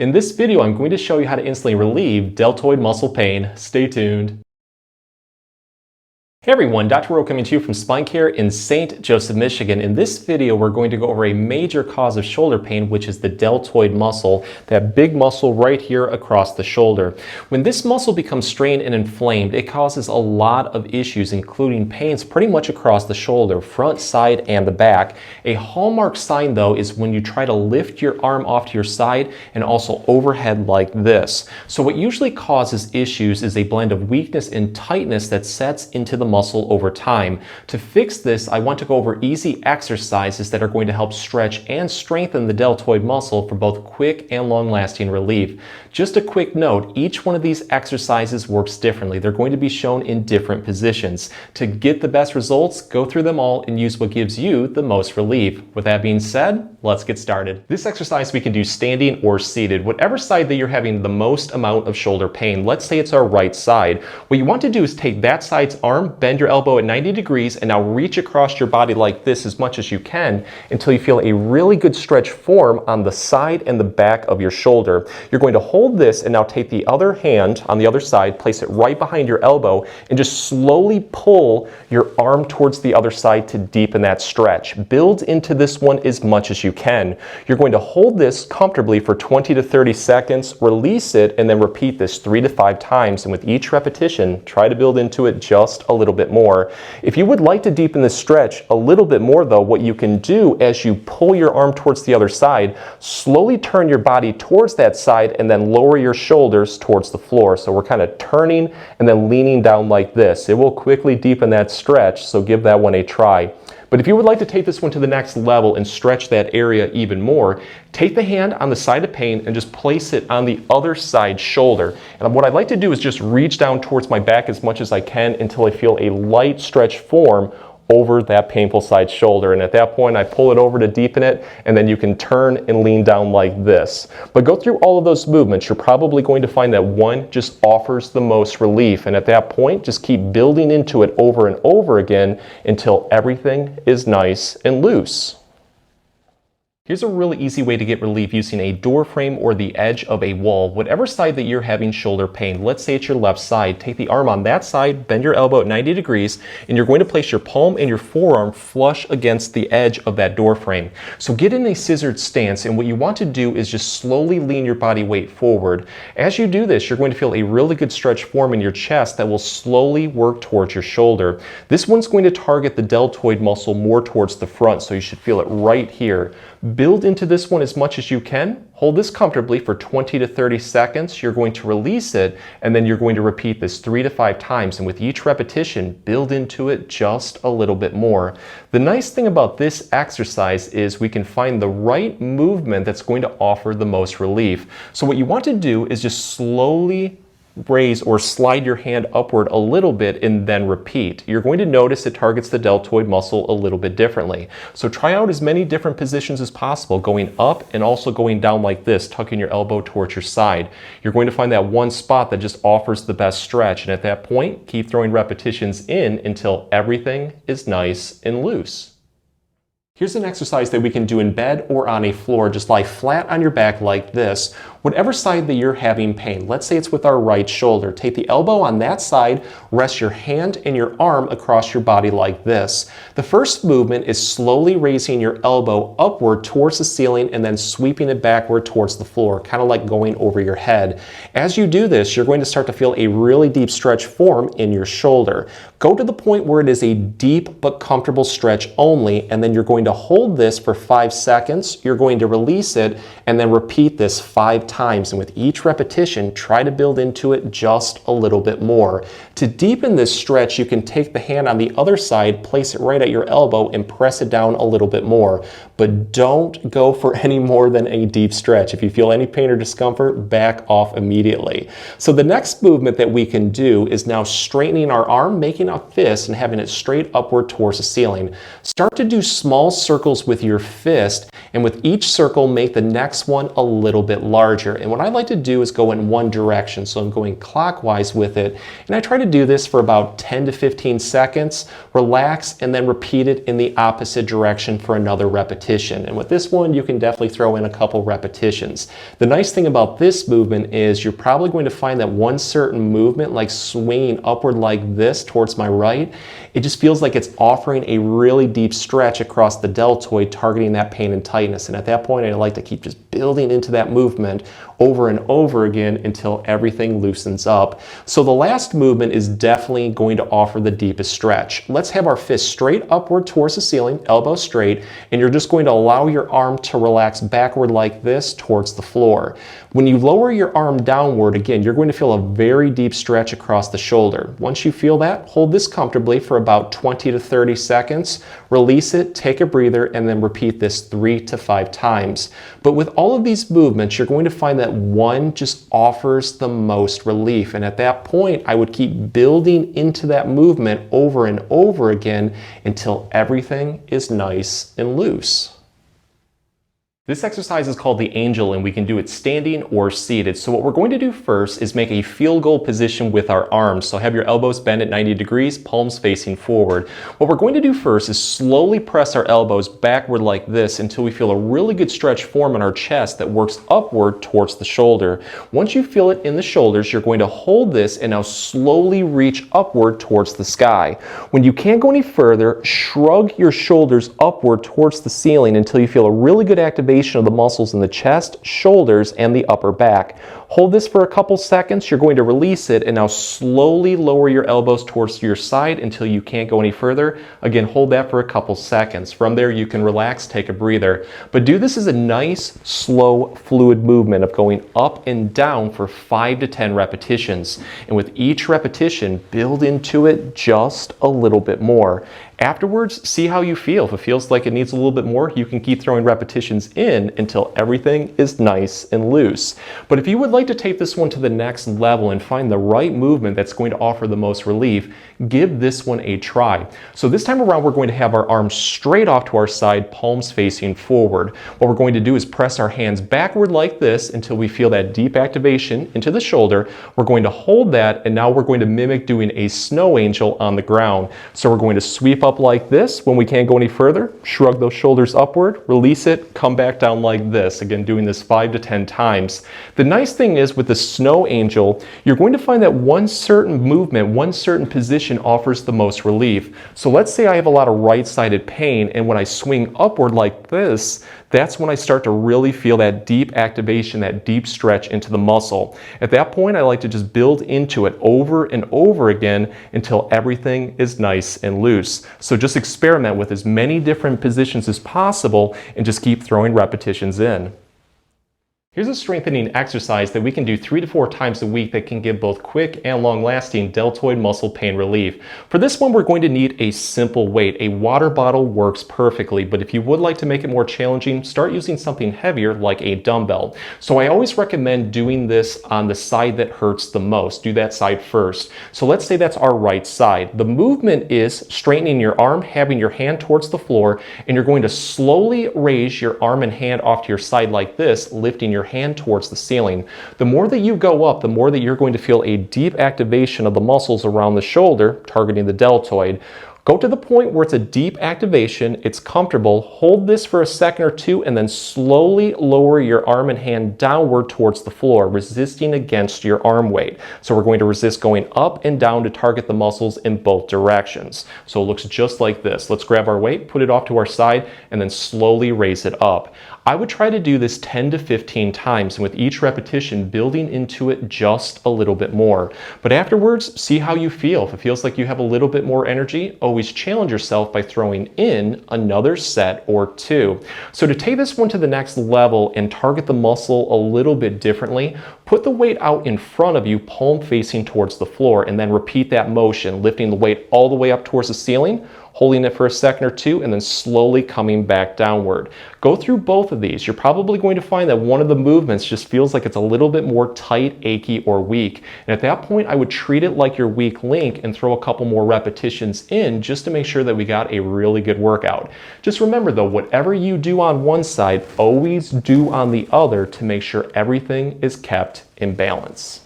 In this video, I'm going to show you how to instantly relieve deltoid muscle pain. Stay tuned. Hey everyone, Dr. Rowe coming to you from SpineCare in St. Joseph, Michigan. In this video, we're going to go over a major cause of shoulder pain, which is the deltoid muscle, that big muscle right here across the shoulder. When this muscle becomes strained and inflamed, it causes a lot of issues, including pains pretty much across the shoulder, front, side, and the back. A hallmark sign, though, is when you try to lift your arm off to your side and also overhead like this. So what usually causes issues is a blend of weakness and tightness that sets into the muscle over time. To fix this, I want to go over easy exercises that are going to help stretch and strengthen the deltoid muscle for both quick and long-lasting relief. Just a quick note, each one of these exercises works differently. They're going to be shown in different positions. To get the best results, go through them all and use what gives you the most relief. With that being said, let's get started. This exercise we can do standing or seated, whatever side that you're having the most amount of shoulder pain. Let's say it's our right side. What you want to do is take that side's arm, bend your elbow at 90 degrees, and now reach across your body like this as much as you can until you feel a really good stretch form on the side and the back of your shoulder. You're going to hold this and now take the other hand on the other side, place it right behind your elbow, and just slowly pull your arm towards the other side to deepen that stretch. Build into this one as much as you can. You're going to hold this comfortably for 20 to 30 seconds, release it, and then repeat this 3 to 5 times. And with each repetition, try to build into it just a little bit more. If you would like to deepen this stretch a little bit more, though, what you can do as you pull your arm towards the other side, slowly turn your body towards that side and then lower your shoulders towards the floor. So we're kind of turning and then leaning down like this. It will quickly deepen that stretch, so give that one a try. But if you would like to take this one to the next level and stretch that area even more, take the hand on the side of pain and just place it on the other side shoulder. And what I'd like to do is just reach down towards my back as much as I can until I feel a light stretch form over that painful side shoulder. And at that point, I pull it over to deepen it, and then you can turn and lean down like this. But go through all of those movements. You're probably going to find that one just offers the most relief. And at that point, just keep building into it over and over again until everything is nice and loose. Here's a really easy way to get relief using a door frame or the edge of a wall. Whatever side that you're having shoulder pain, let's say it's your left side, take the arm on that side, bend your elbow at 90 degrees, and you're going to place your palm and your forearm flush against the edge of that door frame. So get in a scissored stance, and what you want to do is just slowly lean your body weight forward. As you do this, you're going to feel a really good stretch form in your chest that will slowly work towards your shoulder. This one's going to target the deltoid muscle more towards the front, so you should feel it right here. Build into this one as much as you can. Hold this comfortably for 20 to 30 seconds. You're going to release it, and then you're going to repeat this 3 to 5 times. And with each repetition, build into it just a little bit more. The nice thing about this exercise is we can find the right movement that's going to offer the most relief. So what you want to do is just slowly raise or slide your hand upward a little bit and then repeat. You're going to notice it targets the deltoid muscle a little bit differently. So try out as many different positions as possible, going up and also going down like this, tucking your elbow towards your side. You're going to find that one spot that just offers the best stretch, and at that point, keep throwing repetitions in until everything is nice and loose. Here's an exercise that we can do in bed or on a floor. Just lie flat on your back like this. Whatever side that you're having pain, let's say it's with our right shoulder, take the elbow on that side, rest your hand and your arm across your body like this. The first movement is slowly raising your elbow upward towards the ceiling and then sweeping it backward towards the floor, kind of like going over your head. As you do this, you're going to start to feel a really deep stretch form in your shoulder. Go to the point where it is a deep but comfortable stretch only, and then you're going to hold this for 5 seconds. You're going to release it and then repeat this 5 times. And with each repetition, try to build into it just a little bit more. To deepen this stretch, you can take the hand on the other side, place it right at your elbow, and press it down a little bit more. But don't go for any more than a deep stretch. If you feel any pain or discomfort, back off immediately. So the next movement that we can do is now straightening our arm, making a fist, and having it straight upward towards the ceiling. Start to do small circles with your fist And with each circle, make the next one a little bit larger. And what I like to do is go in one direction. So I'm going clockwise with it. And I try to do this for about 10 to 15 seconds, relax, and then repeat it in the opposite direction for another repetition. And with this one, you can definitely throw in a couple repetitions. The nice thing about this movement is you're probably going to find that one certain movement, like swinging upward like this towards my right, it just feels like it's offering a really deep stretch across the deltoid, targeting that pain and tightness. And at that point, I like to keep just building into that movement over and over again until everything loosens up. So the last movement is definitely going to offer the deepest stretch. Let's have our fist straight upward towards the ceiling, elbow straight, and you're just going to allow your arm to relax backward like this towards the floor. When you lower your arm downward, again, you're going to feel a very deep stretch across the shoulder. Once you feel that, hold this comfortably for about 20 to 30 seconds, release it, take a breather, and then repeat this 3 to 5 times. But with all of these movements, you're going to find that one just offers the most relief. And at that point, I would keep building into that movement over and over again until everything is nice and loose. This exercise is called the angel, and we can do it standing or seated. So what we're going to do first is make a field goal position with our arms. So have your elbows bent at 90 degrees, palms facing forward. What we're going to do first is slowly press our elbows backward like this until we feel a really good stretch form in our chest that works upward towards the shoulder. Once you feel it in the shoulders, you're going to hold this and now slowly reach upward towards the sky. When you can't go any further, shrug your shoulders upward towards the ceiling until you feel a really good activation of the muscles in the chest, shoulders, and the upper back. Hold this for a couple seconds. You're going to release it and now slowly lower your elbows towards your side until you can't go any further. Again, hold that for a couple seconds. From there, you can relax, take a breather. But do this as a nice, slow, fluid movement of going up and down for 5 to 10 repetitions. And with each repetition, build into it just a little bit more. Afterwards, see how you feel. If it feels like it needs a little bit more, you can keep throwing repetitions in until everything is nice and loose. But if you would like to take this one to the next level and find the right movement that's going to offer the most relief, give this one a try. So this time around, we're going to have our arms straight off to our side, palms facing forward. What we're going to do is press our hands backward like this until we feel that deep activation into the shoulder. We're going to hold that, and now we're going to mimic doing a snow angel on the ground. So we're going to sweep up like this. When we can't go any further, shrug those shoulders upward, release it, come back down like this. Again, doing this 5 to 10 times. The nice thing is with the snow angel, you're going to find that one certain movement, one certain position offers the most relief. So let's say I have a lot of right-sided pain, and when I swing upward like this, that's when I start to really feel that deep activation, that deep stretch into the muscle. At that point, I like to just build into it over and over again until everything is nice and loose. So just experiment with as many different positions as possible and just keep throwing repetitions in. Here's a strengthening exercise that we can do 3 to 4 times a week that can give both quick and long-lasting deltoid muscle pain relief. For this one, we're going to need a simple weight. A water bottle works perfectly, but if you would like to make it more challenging, start using something heavier like a dumbbell. So I always recommend doing this on the side that hurts the most. Do that side first. So let's say that's our right side. The movement is straightening your arm, having your hand towards the floor, and you're going to slowly raise your arm and hand off to your side like this, lifting your hand towards the ceiling. The more that you go up, the more that you're going to feel a deep activation of the muscles around the shoulder, targeting the deltoid. Go to the point where it's a deep activation, it's comfortable, hold this for a second or two, and then slowly lower your arm and hand downward towards the floor, resisting against your arm weight. So we're going to resist going up and down to target the muscles in both directions. So it looks just like this. Let's grab our weight, put it off to our side, and then slowly raise it up. I would try to do this 10 to 15 times, and with each repetition, building into it just a little bit more. But afterwards, see how you feel. If it feels like you have a little bit more energy, always challenge yourself by throwing in another set or 2. So to take this one to the next level and target the muscle a little bit differently, put the weight out in front of you, palm facing towards the floor, and then repeat that motion, lifting the weight all the way up towards the ceiling. holding it for a second or two, and then slowly coming back downward. Go through both of these. You're probably going to find that one of the movements just feels like it's a little bit more tight, achy, or weak. And at that point, I would treat it like your weak link and throw a couple more repetitions in just to make sure that we got a really good workout. Just remember though, whatever you do on one side, always do on the other to make sure everything is kept in balance.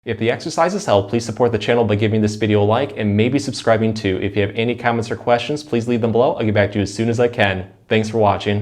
If the exercises help, please support the channel by giving this video a like and maybe subscribing too. If you have any comments or questions, please leave them below. I'll get back to you as soon as I can. Thanks for watching.